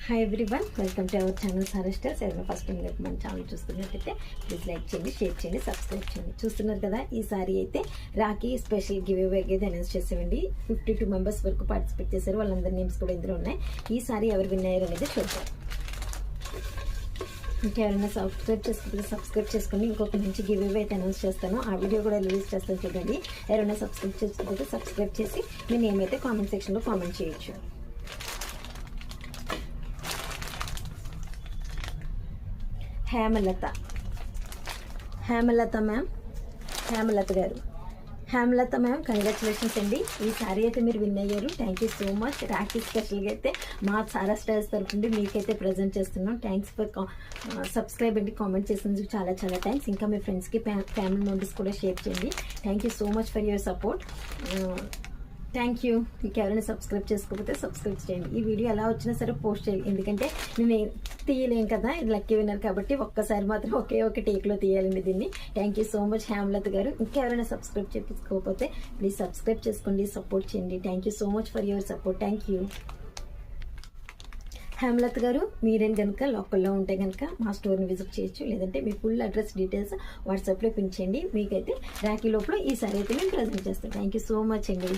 Hi everyone, welcome to our channel Sara Stars. ఎవరైనా first time మన channel చూస్తున్నట్టయితే please like చేయండి, share చేయండి, సబ్స్క్రైబ్ చేయండి. చూస్తున్నారు కదా, ఈ సారీ అయితే రాఖీ స్పెషల్ గివ్ అవే అయితే అనౌన్స్ చేసేవండి. 52 మెంబర్స్ వరకు పార్టిసిపేట్ చేశారు. వాళ్ళందరి నేమ్స్ కూడా ఇందులో ఉన్నాయి. ఈ సారీ ఎవరు విన్ అయ్యారు అనేది చూద్దాం. ఇంకెవరైనా సబ్స్క్రైబ్ చేసుకుని ఇంకొక మంచి గివ్ అవే అయితే అనౌన్స్ చేస్తాను. ఆ వీడియో కూడా రిలీజ్ చేస్తాను చూడండి. ఎవరైనా సబ్స్క్రైబ్ చేసి మీ నేమ్ అయితే కామెంట్ సెక్షన్లో కామెంట్ చేయొచ్చు. Hemalatha ma'am, Hemalatha ma'am, congratulations అండి. ఈ సారీ అయితే మీరు విన్ అయ్యారు. Thank you so much. Rakhi స్పెషల్గా అయితే మా సారా స్టైల్స్ తరఫుండి మీకైతే ప్రజెంట్ చేస్తున్నాం. థ్యాంక్స్ ఫర్ సబ్స్క్రైబ్ అండి, కామెంట్ చేసినందుకు చాలా చాలా థ్యాంక్స్. ఇంకా మీ ఫ్రెండ్స్కి ఫ్యామిలీ మెంబర్స్ కూడా షేర్ చేయండి. Thank you so much for your support. Thank you. ఇంకెవరైనా సబ్స్క్రైబ్ చేసుకోకపోతే సబ్స్క్రైబ్ చేయండి. ఈ వీడియో ఎలా వచ్చినా సరే పోస్ట్ చేయాలి, ఎందుకంటే నేను తీయలేం కదా, ఇది లక్కీ విన్నర్ కాబట్టి ఒక్కసారి మాత్రం ఒకే ఒక టేక్లో తీయాలండి దీన్ని. Thank you so much Hemalatha గారు. ఇంకెవరైనా సబ్స్క్రైబ్ చేసుకోకపోతే ప్లీజ్ సబ్స్క్రైబ్ చేసుకోండి, సపోర్ట్ చేయండి. Thank you so much for your support. Thank you. Hemalatha గారు, మీరేం కనుక లోకల్లో ఉంటే కనుక మా స్టోర్ని విజిట్ చేయొచ్చు, లేదంటే మీ ఫుల్ అడ్రస్ డీటెయిల్స్ వాట్సాప్లో పిన్ చేయండి. మీకైతే రాఖీ లోపల ఈ సారీ అయితే మేము ప్రజెంట్ చేస్తాం. థ్యాంక్ యూ సో మచ్ అండి.